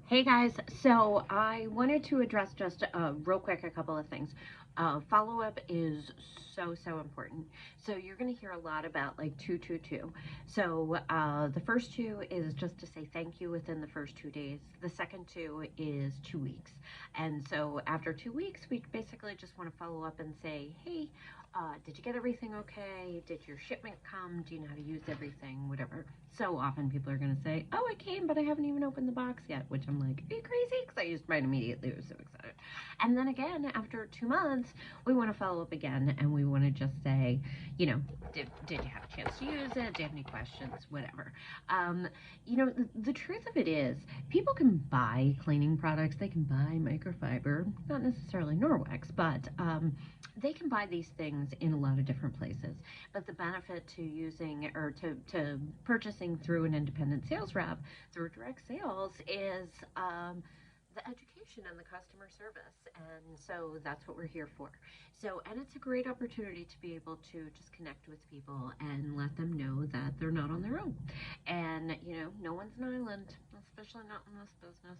Hey guys, so I wanted to address just real quick a couple of things. Follow-up is so important. So you're going to hear a lot about like 222. So the first two is just to say thank you within the first 2 days. The second two is 2 weeks. And so after 2 weeks, we basically just want to follow up and say, hey, did you get everything okay? Did your shipment come? Do you know how to use everything? Whatever. So often people are going to say, oh, it came, but I haven't even opened the box yet, which I'm like, are you crazy? Because I used mine immediately. I was so excited. And then again, after 2 months, we want to follow up again and we want to just say, did you have a chance to use it? Do you have any questions? Whatever. Um, the truth of it is, people can buy cleaning products. They can buy microfiber, not necessarily Norwex, but they can buy these things in a lot of different places. But the benefit to using or to purchasing through an independent sales rep through direct sales is the education and the customer service. And so that's what we're here for. So, and it's a great opportunity to be able to just connect with people and let them know that they're not on their own. And, no one's an island, especially not in this business.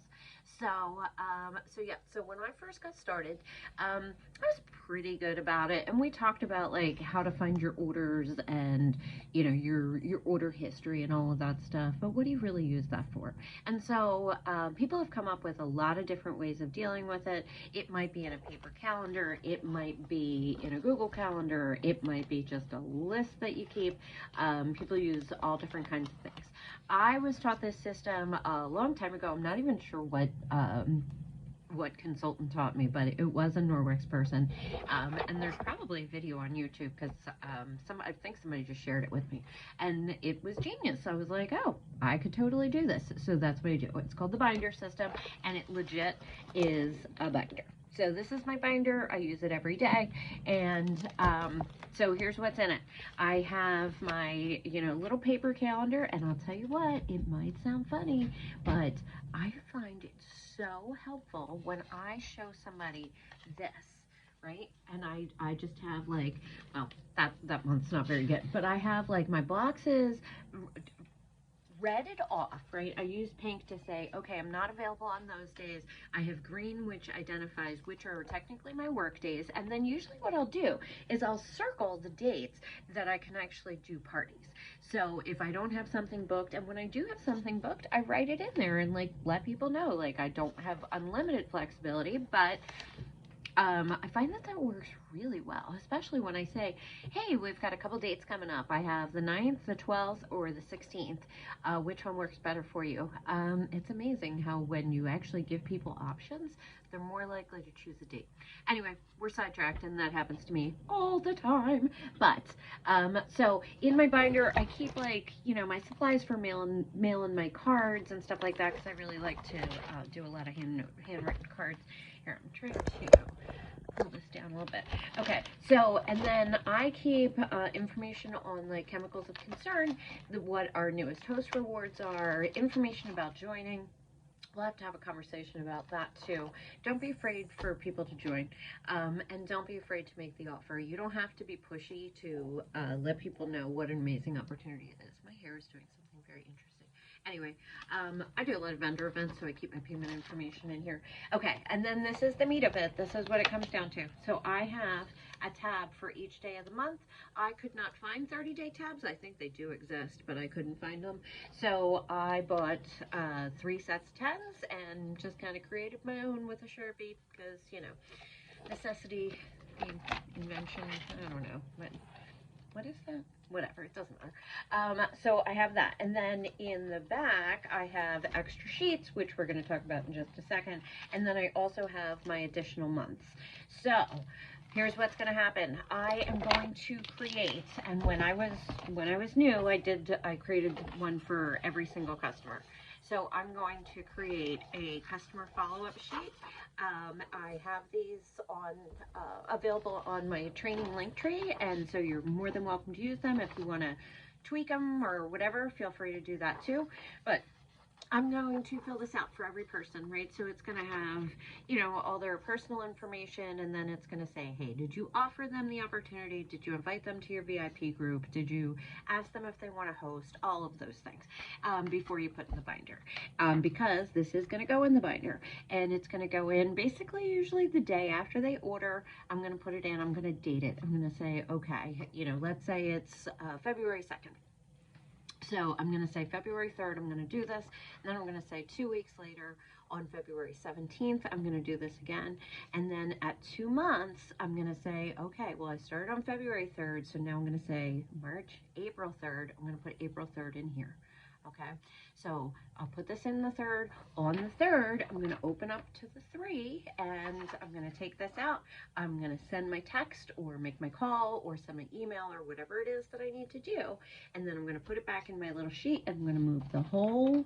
So yeah, so when I first got started, I was pretty good about it. And we talked about like how to find your orders and, your order history and all of that stuff. But what do you really use that for? And so people have come up with a lot of different ways of dealing with it. It might be in a paper calendar, it might be in a Google calendar, it might be just a list that you keep. People use all different kinds of things. I was taught this system a long time ago. I'm not even sure what consultant taught me, but it was a Norwex person. And there's probably a video on YouTube because I think somebody just shared it with me, and it was genius. I was like, oh, I could totally do this. So that's what I do. It's called the binder system, and it legit is a binder. So this is my binder. I use it every day, and so here's what's in it. I have my little paper calendar, and I'll tell you what, it might sound funny, but I find it so helpful when I show somebody this, right? And I just have like, well, that month's not very good, but I have like my boxes redded off, right? I use pink to say, okay, I'm not available on those days. I have green, which identifies which are technically my work days. And then usually what I'll do is I'll circle the dates that I can actually do parties. So if I don't have something booked, and when I do have something booked, I write it in there and like let people know, like I don't have unlimited flexibility, but I find that works really well, especially when I say, hey, we've got a couple dates coming up. I have the 9th, the 12th, or the 16th. Which one works better for you? It's amazing how when you actually give people options, they're more likely to choose a date. Anyway, we're sidetracked, and that happens to me all the time. But, so in my binder, I keep like, my supplies for mailing my cards and stuff like that, because I really like to do a lot of handwritten cards. Here, I'm trying to pull this down a little bit. Okay, so, and then I keep information on like chemicals of concern, what our newest host rewards are, information about joining. We'll have to have a conversation about that too. Don't be afraid for people to join, and don't be afraid to make the offer. You don't have to be pushy to let people know what an amazing opportunity it is. My hair is doing something very interesting. Anyway, I do a lot of vendor events, so I keep my payment information in here. Okay, and then this is the meat of it. This is what it comes down to. So I have a tab for each day of the month. I could not find 30-day tabs. I think they do exist, but I couldn't find them. So I bought 3 sets of 10s and just kind of created my own with a Sharpie because, necessity, invention, I don't know. What is that? Whatever, it doesn't matter. So I have that. And then in the back, I have extra sheets, which we're going to talk about in just a second. And then I also have my additional months. So here's what's going to happen. I am going to create, and when I was new, I created one for every single customer. So I'm going to create a customer follow-up sheet. I have these available on my training link tree, and so you're more than welcome to use them. If you want to tweak them or whatever, feel free to do that too. But I'm going to fill this out for every person, right? So it's going to have, you know, all their personal information, and then it's going to say, hey, did you offer them the opportunity? Did you invite them to your VIP group? Did you ask them if they want to host? All of those things before you put in the binder. Because this is going to go in the binder, and it's going to go in basically usually the day after they order. I'm going to put it in, I'm going to date it. I'm going to say, okay, you know, let's say it's February 2nd. So I'm going to say February 3rd, I'm going to do this. And then I'm going to say 2 weeks later on February 17th, I'm going to do this again. And then at 2 months, I'm going to say, okay, well, I started on February 3rd. So now I'm going to say March, April 3rd. I'm going to put April 3rd in here. Okay, so I'll put this in the 3rd. On the 3rd, I'm going to open up to the 3, and I'm going to take this out. I'm going to send my text or make my call or send my email or whatever it is that I need to do. And then I'm going to put it back in my little sheet, and I'm going to move the whole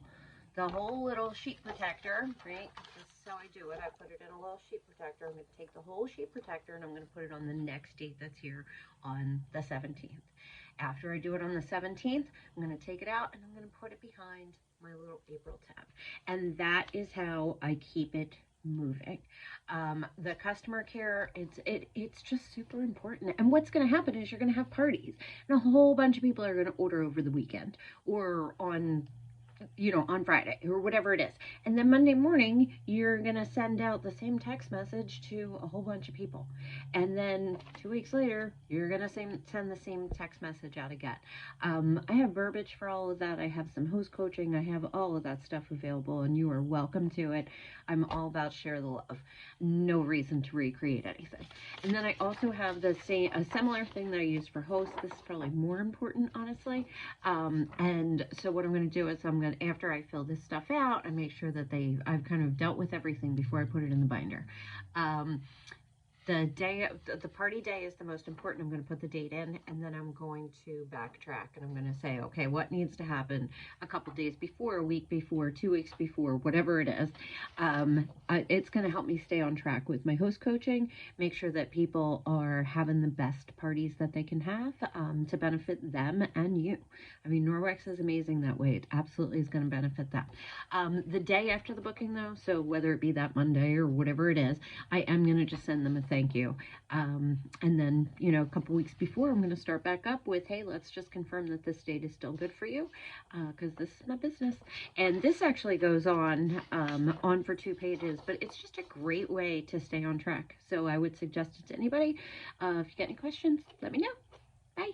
little sheet protector, right? This is how I do it. I put it in a little sheet protector. I'm going to take the whole sheet protector, and I'm going to put it on the next date that's here on the 17th. After I do it on the 17th, I'm going to take it out, and I'm going to put it behind my little April tab. And that is how I keep it moving. The customer care, it's just super important. And what's going to happen is you're going to have parties, and a whole bunch of people are going to order over the weekend or on, you know, on Friday or whatever it is. And then Monday morning, you're going to send out the same text message to a whole bunch of people. And then 2 weeks later, you're going to send the same text message out again. I have verbiage for all of that. I have some host coaching. I have all of that stuff available, and you are welcome to it. I'm all about share the love. No reason to recreate anything. And then I also have a similar thing that I use for hosts. This is probably more important, honestly. And so what I'm going to do is after I fill this stuff out, I make sure that I've kind of dealt with everything before I put it in the binder. The party day is the most important. I'm going to put the date in, and then I'm going to backtrack, and I'm going to say, okay, what needs to happen a couple days before, a week before, 2 weeks before, whatever it is. It's going to help me stay on track with my host coaching, make sure that people are having the best parties that they can have to benefit them and you. I mean, Norwex is amazing that way. It absolutely is going to benefit them. The day after the booking, though, so whether it be that Monday or whatever it is, I am going to just send them a thank you. And then, you know, a couple weeks before, I'm going to start back up with, hey, let's just confirm that this date is still good for you, because this is my business. And this actually goes on for 2 pages, but it's just a great way to stay on track. So I would suggest it to anybody. If you get any questions, let me know. Bye.